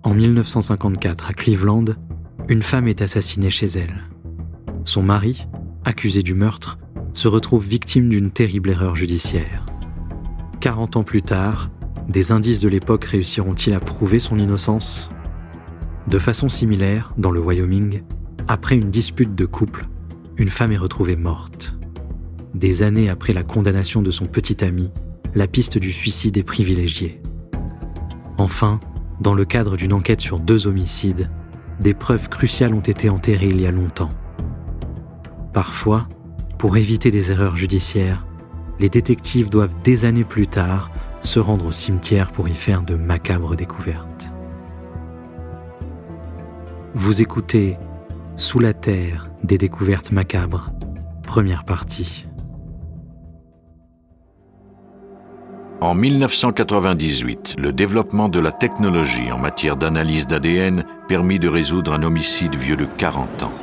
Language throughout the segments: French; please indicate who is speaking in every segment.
Speaker 1: En 1954, à Cleveland, une femme est assassinée chez elle. Son mari, accusé du meurtre, se retrouve victime d'une terrible erreur judiciaire. 40 ans plus tard, des indices de l'époque réussiront-ils à prouver son innocence ? De façon similaire, dans le Wyoming, après une dispute de couple, une femme est retrouvée morte. Des années après la condamnation de son petit ami, la piste du suicide est privilégiée. Enfin, dans le cadre d'une enquête sur 2 homicides, des preuves cruciales ont été enterrées il y a longtemps. Parfois, pour éviter des erreurs judiciaires, les détectives doivent des années plus tard se rendre au cimetière pour y faire de macabres découvertes. Vous écoutez Sous la terre, des découvertes macabres, première partie.
Speaker 2: En 1998, le développement de la technologie en matière d'analyse d'ADN permit de résoudre un homicide vieux de 40 ans.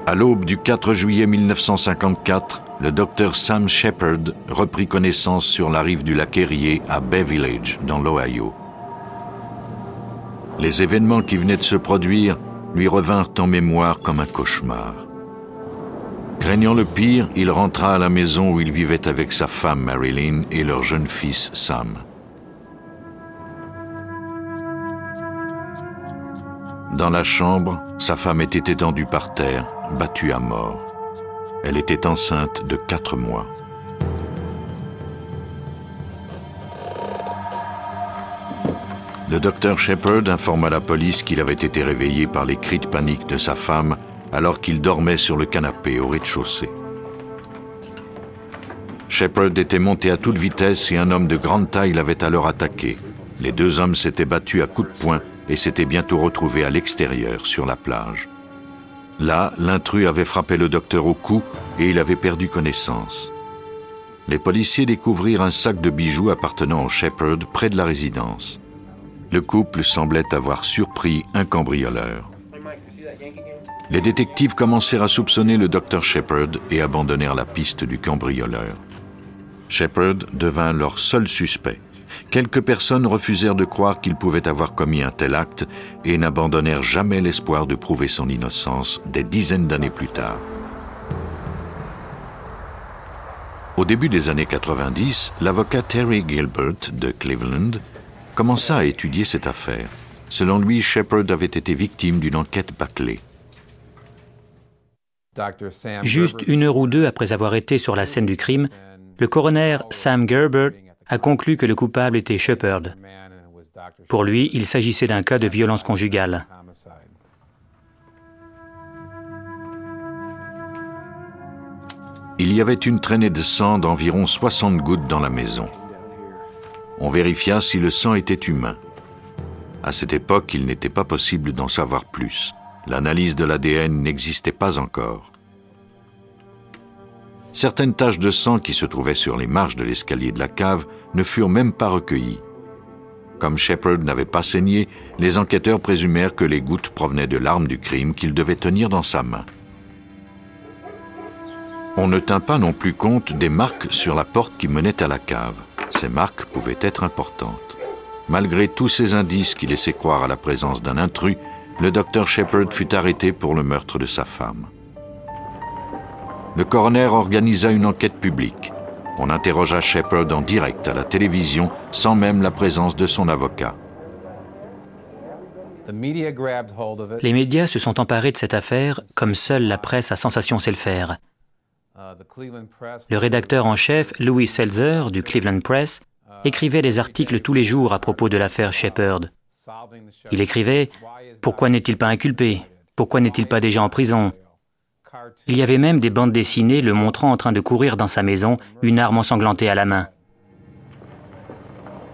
Speaker 2: À l'aube du 4 juillet 1954, le docteur Sam Shepard reprit connaissance sur la rive du lac Erie à Bay Village, dans l'Ohio. Les événements qui venaient de se produire lui revinrent en mémoire comme un cauchemar. Craignant le pire, il rentra à la maison où il vivait avec sa femme Marilyn et leur jeune fils Sam. Dans la chambre, sa femme était étendue par terre, battue à mort. Elle était enceinte de 4 mois. Le docteur Shepard informa la police qu'il avait été réveillé par les cris de panique de sa femme alors qu'il dormait sur le canapé au rez-de-chaussée. Shepard était monté à toute vitesse et un homme de grande taille l'avait alors attaqué. Les 2 hommes s'étaient battus à coups de poing et s'étaient bientôt retrouvés à l'extérieur, sur la plage. Là, l'intrus avait frappé le docteur au cou et il avait perdu connaissance. Les policiers découvrirent un sac de bijoux appartenant au Shepard près de la résidence. Le couple semblait avoir surpris un cambrioleur. Les détectives commencèrent à soupçonner le docteur Shepard et abandonnèrent la piste du cambrioleur. Shepard devint leur seul suspect. Quelques personnes refusèrent de croire qu'il pouvait avoir commis un tel acte et n'abandonnèrent jamais l'espoir de prouver son innocence des dizaines d'années plus tard. Au début des années 90, l'avocat Terry Gilbert de Cleveland commença à étudier cette affaire. Selon lui, Shepard avait été victime d'une enquête bâclée.
Speaker 3: Juste 1 heure ou 2 après avoir été sur la scène du crime, le coroner Sam Gerbert a conclu que le coupable était Shepard. Pour lui, il s'agissait d'un cas de violence conjugale.
Speaker 2: Il y avait une traînée de sang d'environ 60 gouttes dans la maison. On vérifia si le sang était humain. À cette époque, il n'était pas possible d'en savoir plus. L'analyse de l'ADN n'existait pas encore. Certaines taches de sang qui se trouvaient sur les marches de l'escalier de la cave ne furent même pas recueillies. Comme Shepard n'avait pas saigné, les enquêteurs présumèrent que les gouttes provenaient de l'arme du crime qu'il devait tenir dans sa main. On ne tint pas non plus compte des marques sur la porte qui menait à la cave. Ces marques pouvaient être importantes. Malgré tous ces indices qui laissaient croire à la présence d'un intrus, le docteur Shepard fut arrêté pour le meurtre de sa femme. Le coroner organisa une enquête publique. On interrogea Shepard en direct à la télévision, sans même la présence de son avocat.
Speaker 3: Les médias se sont emparés de cette affaire comme seule la presse à sensation sait le faire. Le rédacteur en chef, Louis Seltzer, du Cleveland Press, écrivait des articles tous les jours à propos de l'affaire Shepard. Il écrivait « Pourquoi n'est-il pas inculpé ? Pourquoi n'est-il pas déjà en prison ?» Il y avait même des bandes dessinées le montrant en train de courir dans sa maison, une arme ensanglantée à la main.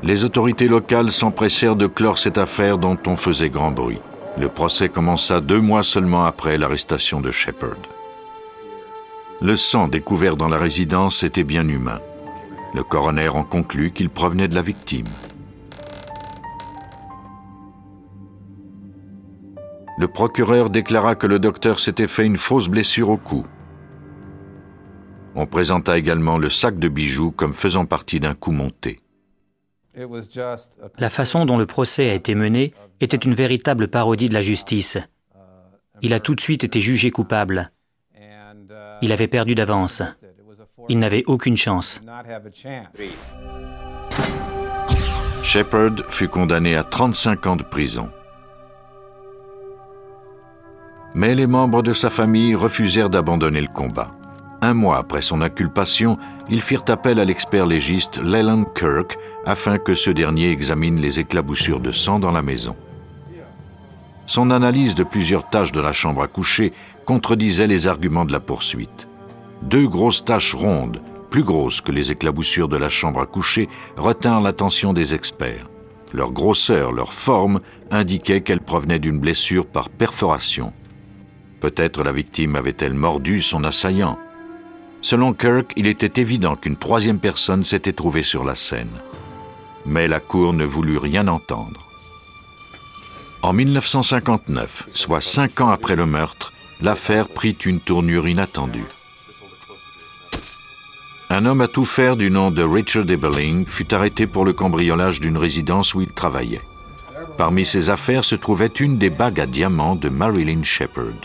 Speaker 2: Les autorités locales s'empressèrent de clore cette affaire dont on faisait grand bruit. Le procès commença 2 mois seulement après l'arrestation de Shepard. Le sang découvert dans la résidence était bien humain. Le coroner en conclut qu'il provenait de la victime. Le procureur déclara que le docteur s'était fait une fausse blessure au cou. On présenta également le sac de bijoux comme faisant partie d'un coup monté.
Speaker 3: La façon dont le procès a été mené était une véritable parodie de la justice. Il a tout de suite été jugé coupable. Il avait perdu d'avance. Il n'avait aucune chance.
Speaker 2: Shepherd fut condamné à 35 ans de prison. Mais les membres de sa famille refusèrent d'abandonner le combat. Un mois après son inculpation, ils firent appel à l'expert légiste Leland Kirk afin que ce dernier examine les éclaboussures de sang dans la maison. Son analyse de plusieurs taches de la chambre à coucher contredisait les arguments de la poursuite. 2 grosses taches rondes, plus grosses que les éclaboussures de la chambre à coucher, retinrent l'attention des experts. Leur grosseur, leur forme indiquaient qu'elles provenaient d'une blessure par perforation. Peut-être la victime avait-elle mordu son assaillant. Selon Kirk, il était évident qu'une 3e personne s'était trouvée sur la scène. Mais la cour ne voulut rien entendre. En 1959, soit 5 ans après le meurtre, l'affaire prit une tournure inattendue. Un homme à tout faire du nom de Richard Eberling fut arrêté pour le cambriolage d'une résidence où il travaillait. Parmi ses affaires se trouvait une des bagues à diamants de Marilyn Shepherd.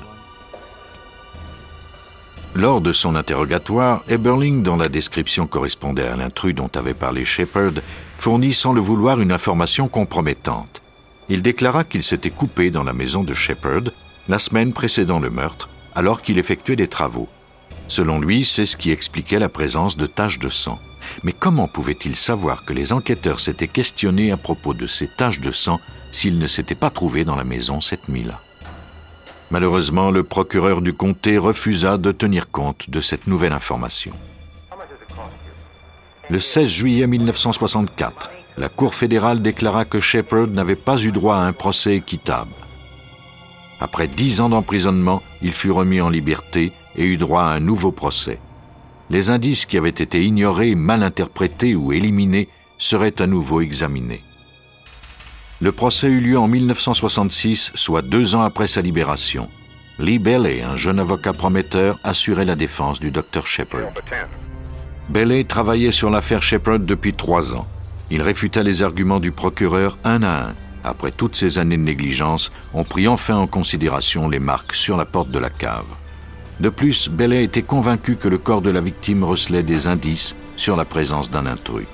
Speaker 2: Lors de son interrogatoire, Eberling, dont la description correspondait à l'intrus dont avait parlé Shepherd, fournit sans le vouloir une information compromettante. Il déclara qu'il s'était coupé dans la maison de Shepherd la semaine précédant le meurtre, alors qu'il effectuait des travaux. Selon lui, c'est ce qui expliquait la présence de taches de sang. Mais comment pouvait-il savoir que les enquêteurs s'étaient questionnés à propos de ces taches de sang s'ils ne s'étaient pas trouvés dans la maison cette nuit-là? Malheureusement, le procureur du comté refusa de tenir compte de cette nouvelle information. Le 16 juillet 1964, la Cour fédérale déclara que Shepherd n'avait pas eu droit à un procès équitable. Après 10 ans d'emprisonnement, il fut remis en liberté et eut droit à un nouveau procès. Les indices qui avaient été ignorés, mal interprétés ou éliminés seraient à nouveau examinés. Le procès eut lieu en 1966, soit 2 ans après sa libération. Lee Bailey, un jeune avocat prometteur, assurait la défense du Dr Shepherd. Bailey travaillait sur l'affaire Shepherd depuis 3 ans. Il réfuta les arguments du procureur un à un. Après toutes ces années de négligence, on prit enfin en considération les marques sur la porte de la cave. De plus, Bailey était convaincu que le corps de la victime recelait des indices sur la présence d'un intrus.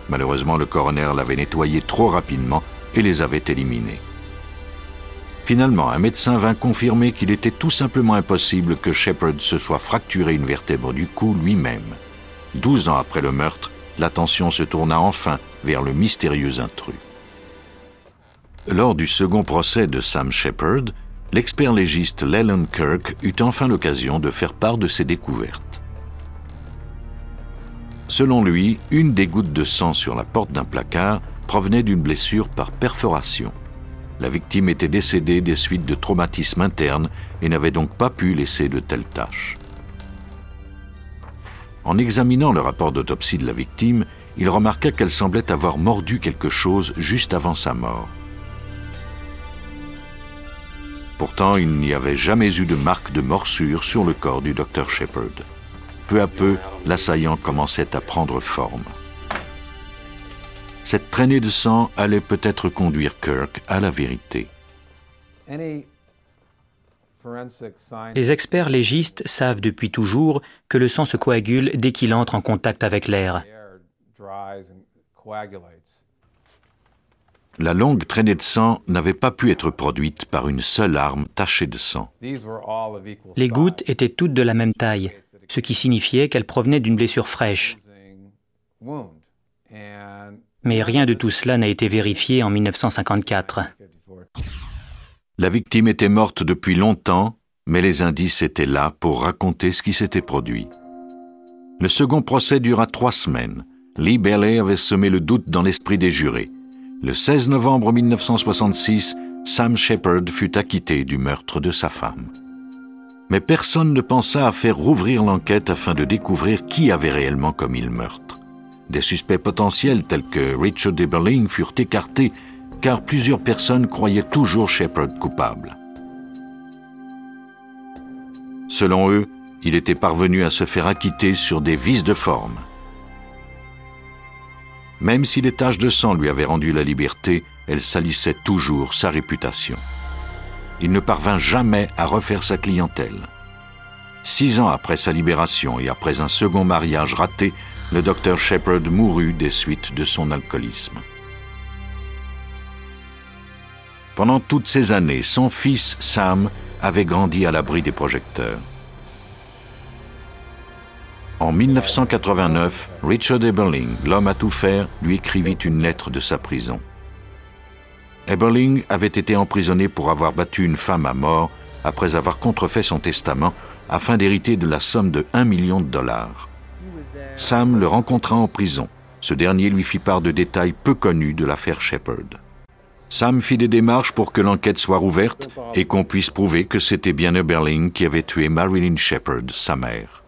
Speaker 2: Malheureusement, le coroner l'avait nettoyé trop rapidement et les avait éliminés. Finalement, un médecin vint confirmer qu'il était tout simplement impossible que Shepherd se soit fracturé une vertèbre du cou lui-même. 12 ans après le meurtre, l'attention se tourna enfin vers le mystérieux intrus. Lors du second procès de Sam Shepherd, l'expert légiste Leland Kirk eut enfin l'occasion de faire part de ses découvertes. Selon lui, une des gouttes de sang sur la porte d'un placard provenait d'une blessure par perforation. La victime était décédée des suites de traumatismes internes et n'avait donc pas pu laisser de telles taches. En examinant le rapport d'autopsie de la victime, il remarqua qu'elle semblait avoir mordu quelque chose juste avant sa mort. Pourtant, il n'y avait jamais eu de marque de morsure sur le corps du Dr Shepherd. Peu à peu, l'assaillant commençait à prendre forme. Cette traînée de sang allait peut-être conduire Kirk à la vérité.
Speaker 3: Les experts légistes savent depuis toujours que le sang se coagule dès qu'il entre en contact avec l'air.
Speaker 2: La longue traînée de sang n'avait pas pu être produite par une seule arme tachée de sang.
Speaker 3: Les gouttes étaient toutes de la même taille, ce qui signifiait qu'elles provenaient d'une blessure fraîche. Mais rien de tout cela n'a été vérifié en 1954.
Speaker 2: La victime était morte depuis longtemps, mais les indices étaient là pour raconter ce qui s'était produit. Le second procès dura 3 semaines. Lee Bailey avait semé le doute dans l'esprit des jurés. Le 16 novembre 1966, Sam Shepherd fut acquitté du meurtre de sa femme. Mais personne ne pensa à faire rouvrir l'enquête afin de découvrir qui avait réellement commis le meurtre. Des suspects potentiels tels que Richard Eberling furent écartés car plusieurs personnes croyaient toujours Shepherd coupable. Selon eux, il était parvenu à se faire acquitter sur des vices de forme. Même si les taches de sang lui avaient rendu la liberté, elles salissaient toujours sa réputation. Il ne parvint jamais à refaire sa clientèle. 6 ans après sa libération et après un second mariage raté, le docteur Shepherd mourut des suites de son alcoolisme. Pendant toutes ces années, son fils Sam avait grandi à l'abri des projecteurs. En 1989, Richard Eberling, l'homme à tout faire, lui écrivit une lettre de sa prison. Eberling avait été emprisonné pour avoir battu une femme à mort après avoir contrefait son testament afin d'hériter de la somme de $1 million. Sam le rencontra en prison. Ce dernier lui fit part de détails peu connus de l'affaire Shepherd. Sam fit des démarches pour que l'enquête soit rouverte et qu'on puisse prouver que c'était bien Eberling qui avait tué Marilyn Shepherd, sa mère.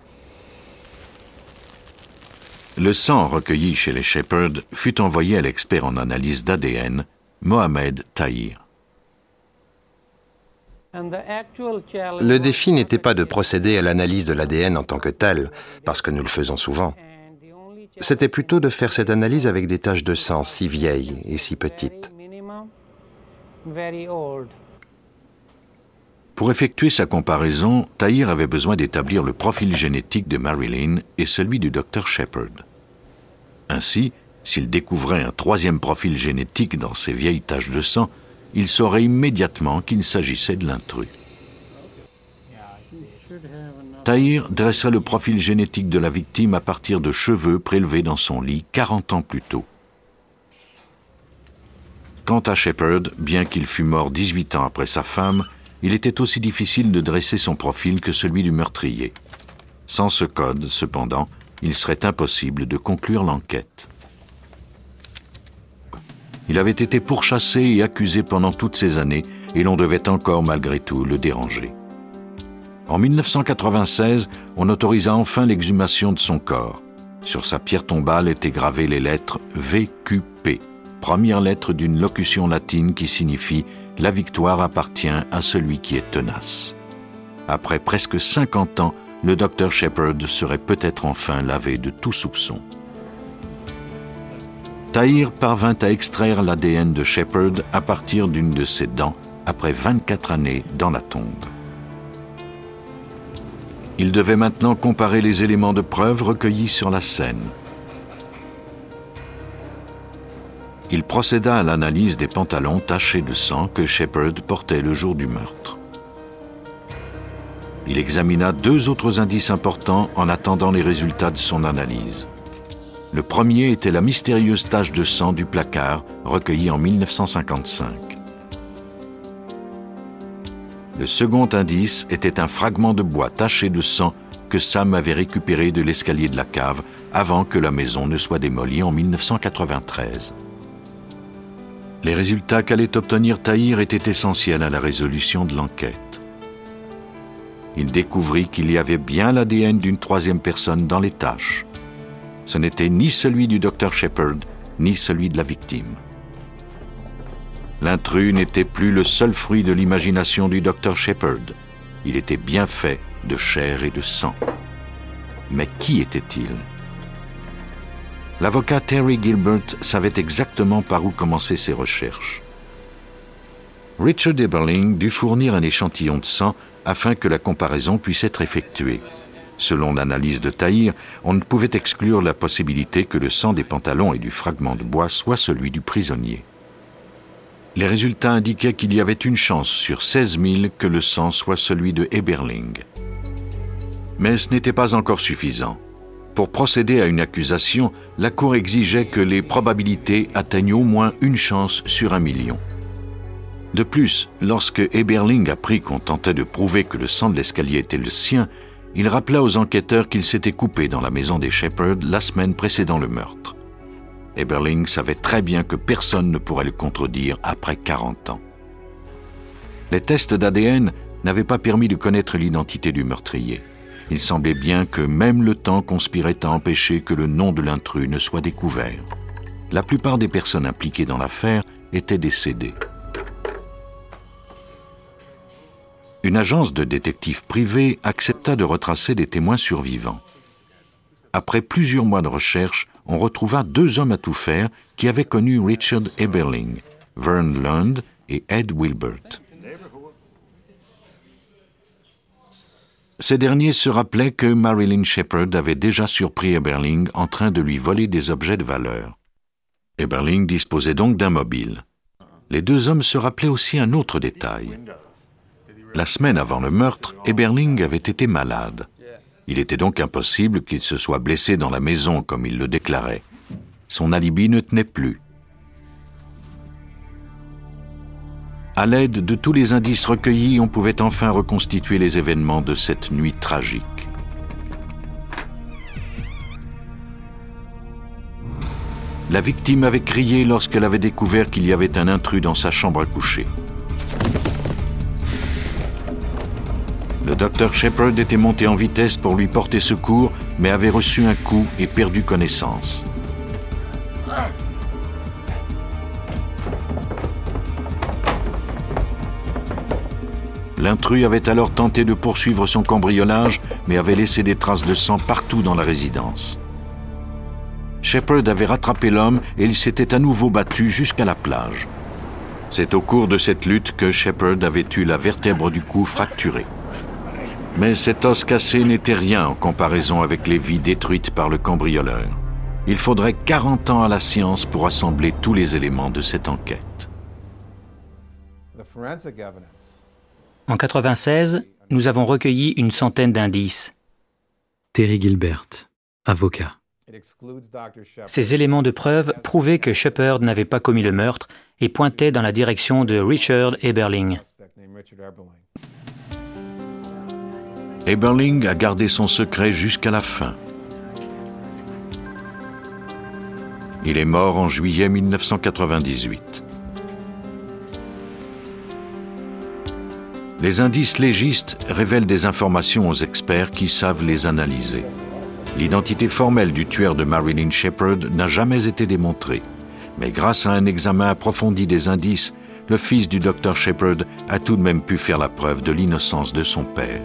Speaker 2: Le sang recueilli chez les Shepherd fut envoyé à l'expert en analyse d'ADN, Mohamed Tahir.
Speaker 4: Le défi n'était pas de procéder à l'analyse de l'ADN en tant que tel, parce que nous le faisons souvent. C'était plutôt de faire cette analyse avec des taches de sang si vieilles et si petites.
Speaker 2: Pour effectuer sa comparaison, Tahir avait besoin d'établir le profil génétique de Marilyn et celui du Dr Shepherd. Ainsi, s'il découvrait un troisième profil génétique dans ces vieilles taches de sang, il saurait immédiatement qu'il s'agissait de l'intrus. Tahir dressa le profil génétique de la victime à partir de cheveux prélevés dans son lit 40 ans plus tôt. Quant à Shepherd, bien qu'il fût mort 18 ans après sa femme, il était aussi difficile de dresser son profil que celui du meurtrier. Sans ce code, cependant, il serait impossible de conclure l'enquête. Il avait été pourchassé et accusé pendant toutes ces années et l'on devait encore malgré tout le déranger. En 1996, on autorisa enfin l'exhumation de son corps. Sur sa pierre tombale étaient gravées les lettres VQP, première lettre d'une locution latine qui signifie « La victoire appartient à celui qui est tenace ». Après presque 50 ans, le Dr Shepherd serait peut-être enfin lavé de tout soupçon. Tahir parvint à extraire l'ADN de Shepherd à partir d'une de ses dents, après 24 années dans la tombe. Il devait maintenant comparer les éléments de preuve recueillis sur la scène. Il procéda à l'analyse des pantalons tachés de sang que Shepherd portait le jour du meurtre. Il examina 2 autres indices importants en attendant les résultats de son analyse. Le premier était la mystérieuse tache de sang du placard recueillie en 1955. Le second indice était un fragment de bois taché de sang que Sam avait récupéré de l'escalier de la cave avant que la maison ne soit démolie en 1993. Les résultats qu'allait obtenir Tahir étaient essentiels à la résolution de l'enquête. Il découvrit qu'il y avait bien l'ADN d'une troisième personne dans les taches. Ce n'était ni celui du Dr Shepherd, ni celui de la victime. L'intrus n'était plus le seul fruit de l'imagination du Dr Shepherd. Il était bien fait de chair et de sang. Mais qui était-il? L'avocat Terry Gilbert savait exactement par où commencer ses recherches. Richard Eberling dut fournir un échantillon de sang afin que la comparaison puisse être effectuée. Selon l'analyse de Tahir, on ne pouvait exclure la possibilité que le sang des pantalons et du fragment de bois soit celui du prisonnier. Les résultats indiquaient qu'il y avait une chance sur 16 000 que le sang soit celui de Eberling. Mais ce n'était pas encore suffisant. Pour procéder à une accusation, la Cour exigeait que les probabilités atteignent au moins une chance sur 1 million. De plus, lorsque Eberling apprit qu'on tentait de prouver que le sang de l'escalier était le sien, il rappela aux enquêteurs qu'il s'était coupé dans la maison des Shepherd la semaine précédant le meurtre. Eberling savait très bien que personne ne pourrait le contredire après 40 ans. Les tests d'ADN n'avaient pas permis de connaître l'identité du meurtrier. Il semblait bien que même le temps conspirait à empêcher que le nom de l'intrus ne soit découvert. La plupart des personnes impliquées dans l'affaire étaient décédées. une agence de détectives privés accepta de retracer des témoins survivants. Après plusieurs mois de recherche, on retrouva 2 hommes à tout faire qui avaient connu Richard Eberling, Vern Lund et Ed Wilbert. Ces derniers se rappelaient que Marilyn Shepard avait déjà surpris Eberling en train de lui voler des objets de valeur. Eberling disposait donc d'un mobile. Les 2 hommes se rappelaient aussi un autre détail. La semaine avant le meurtre, Eberling avait été malade. Il était donc impossible qu'il se soit blessé dans la maison comme il le déclarait. Son alibi ne tenait plus. À l'aide de tous les indices recueillis, on pouvait enfin reconstituer les événements de cette nuit tragique. La victime avait crié lorsqu'elle avait découvert qu'il y avait un intrus dans sa chambre à coucher. Le docteur Shepard était monté en vitesse pour lui porter secours, mais avait reçu un coup et perdu connaissance. L'intrus avait alors tenté de poursuivre son cambriolage, mais avait laissé des traces de sang partout dans la résidence. Shepard avait rattrapé l'homme et il s'était à nouveau battu jusqu'à la plage. C'est au cours de cette lutte que Shepard avait eu la vertèbre du cou fracturée. Mais cet os cassé n'était rien en comparaison avec les vies détruites par le cambrioleur. Il faudrait 40 ans à la science pour assembler tous les éléments de cette enquête.
Speaker 3: En 1996, nous avons recueilli une centaine d'indices.
Speaker 1: Terry Gilbert, avocat.
Speaker 3: Ces éléments de preuve prouvaient que Shepard n'avait pas commis le meurtre et pointaient dans la direction de Richard Eberling.
Speaker 2: Eberling a gardé son secret jusqu'à la fin. Il est mort en juillet 1998. Les indices légistes révèlent des informations aux experts qui savent les analyser. L'identité formelle du tueur de Marilyn Shepard n'a jamais été démontrée. Mais grâce à un examen approfondi des indices, le fils du docteur Shepard a tout de même pu faire la preuve de l'innocence de son père.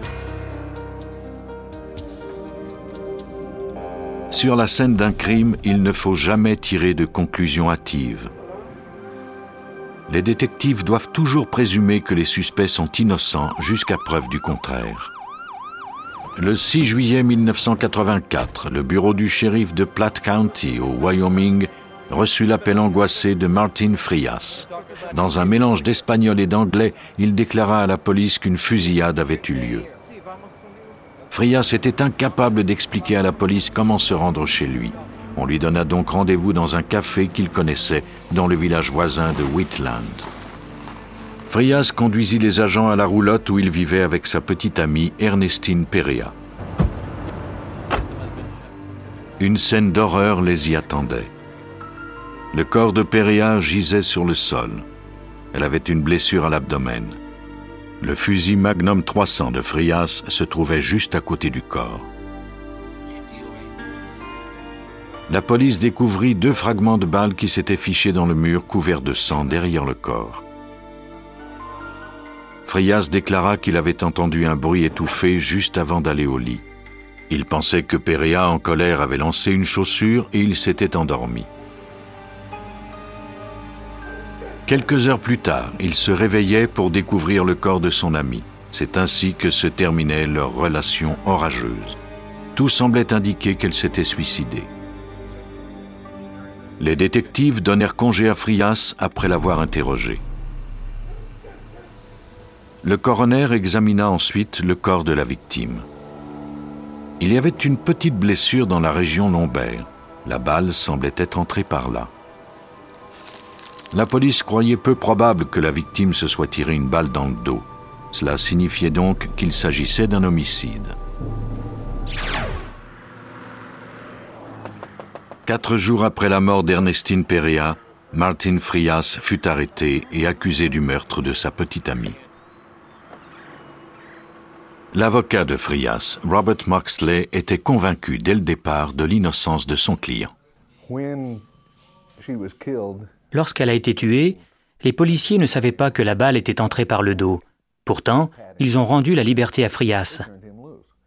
Speaker 2: Sur la scène d'un crime, il ne faut jamais tirer de conclusions hâtives. Les détectives doivent toujours présumer que les suspects sont innocents jusqu'à preuve du contraire. Le 6 juillet 1984, le bureau du shérif de Platte County, au Wyoming, reçut l'appel angoissé de Martin Frias. Dans un mélange d'espagnol et d'anglais, il déclara à la police qu'une fusillade avait eu lieu. Frias était incapable d'expliquer à la police comment se rendre chez lui. On lui donna donc rendez-vous dans un café qu'il connaissait dans le village voisin de Wheatland. Frias conduisit les agents à la roulotte où il vivait avec sa petite amie Ernestine Perea. Une scène d'horreur les y attendait. Le corps de Perea gisait sur le sol. Elle avait une blessure à l'abdomen. Le fusil Magnum 300 de Frias se trouvait juste à côté du corps. La police découvrit 2 fragments de balles qui s'étaient fichés dans le mur couvert de sang derrière le corps. Frias déclara qu'il avait entendu un bruit étouffé juste avant d'aller au lit. Il pensait que Perea, en colère, avait lancé une chaussure et il s'était endormi. Quelques heures plus tard, il se réveillait pour découvrir le corps de son ami. C'est ainsi que se terminait leur relation orageuse. Tout semblait indiquer qu'elle s'était suicidée. Les détectives donnèrent congé à Frias après l'avoir interrogé. Le coroner examina ensuite le corps de la victime. Il y avait une petite blessure dans la région lombaire. La balle semblait être entrée par là. La police croyait peu probable que la victime se soit tiré une balle dans le dos. Cela signifiait donc qu'il s'agissait d'un homicide. 4 jours après la mort d'Ernestine Perea, Martin Frias fut arrêté et accusé du meurtre de sa petite amie. L'avocat de Frias, Robert Moxley, était convaincu dès le départ de l'innocence de son client.
Speaker 3: Lorsqu'elle a été tuée, les policiers ne savaient pas que la balle était entrée par le dos. Pourtant, ils ont rendu la liberté à Frias.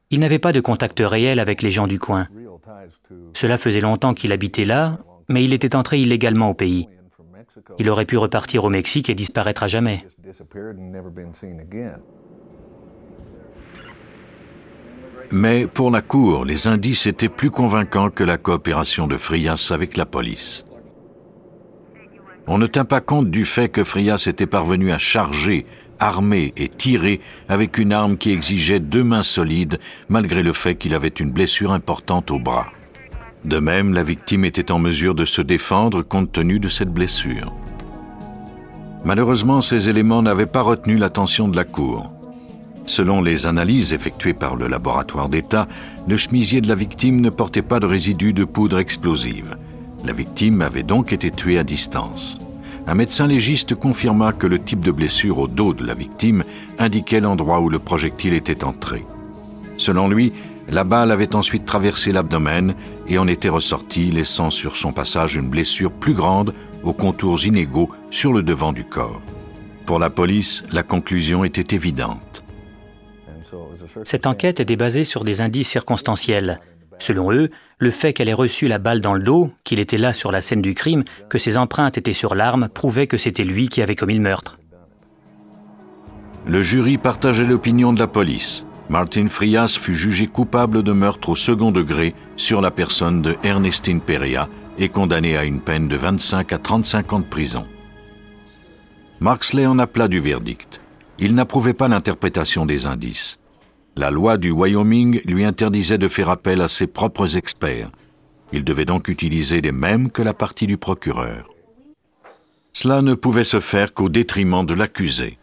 Speaker 3: Il n'avait pas de contact réel avec les gens du coin. Cela faisait longtemps qu'il habitait là, mais il était entré illégalement au pays. Il aurait pu repartir au Mexique et disparaître à jamais.
Speaker 2: Mais pour la Cour, les indices étaient plus convaincants que la coopération de Frias avec la police. On ne tint pas compte du fait que Frias était parvenu à charger, armer et tirer avec une arme qui exigeait 2 mains solides, malgré le fait qu'il avait une blessure importante au bras. De même, la victime était en mesure de se défendre compte tenu de cette blessure. Malheureusement, ces éléments n'avaient pas retenu l'attention de la Cour. Selon les analyses effectuées par le laboratoire d'État, le chemisier de la victime ne portait pas de résidus de poudre explosive. La victime avait donc été tuée à distance. Un médecin légiste confirma que le type de blessure au dos de la victime indiquait l'endroit où le projectile était entré. Selon lui, la balle avait ensuite traversé l'abdomen et en était ressortie, laissant sur son passage une blessure plus grande aux contours inégaux sur le devant du corps. Pour la police, la conclusion était évidente.
Speaker 3: Cette enquête était basée sur des indices circonstanciels. Selon eux, le fait qu'elle ait reçu la balle dans le dos, qu'il était là sur la scène du crime, que ses empreintes étaient sur l'arme, prouvait que c'était lui qui avait commis le meurtre.
Speaker 2: Le jury partageait l'opinion de la police. Martin Frias fut jugé coupable de meurtre au second degré sur la personne de Ernestine Perea et condamné à une peine de 25 à 35 ans de prison. Marksley en appela du verdict. Il n'approuvait pas l'interprétation des indices. La loi du Wyoming lui interdisait de faire appel à ses propres experts. Il devait donc utiliser les mêmes que la partie du procureur. Cela ne pouvait se faire qu'au détriment de l'accusé.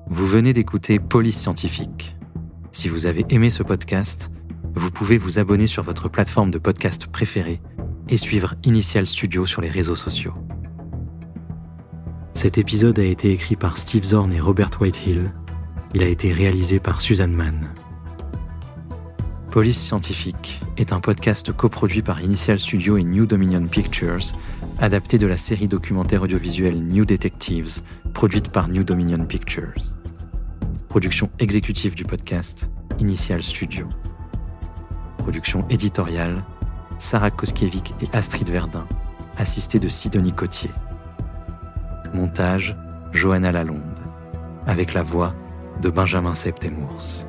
Speaker 1: Vous venez d'écouter Police Scientifique. Si vous avez aimé ce podcast, vous pouvez vous abonner sur votre plateforme de podcast préférée et suivre Initial Studio sur les réseaux sociaux. Cet épisode a été écrit par Steve Zorn et Robert Whitehill. Il a été réalisé par Suzanne Mann. Police Scientifique est un podcast coproduit par Initial Studio et New Dominion Pictures, adapté de la série documentaire audiovisuelle New Detectives, produite par New Dominion Pictures. Production exécutive du podcast, Initial Studio. Production éditoriale, Sarah Koskiewicz et Astrid Verdun, assistée de Sidonie Cotier. Montage, Johanna Lalonde, avec la voix de Benjamin Septemours.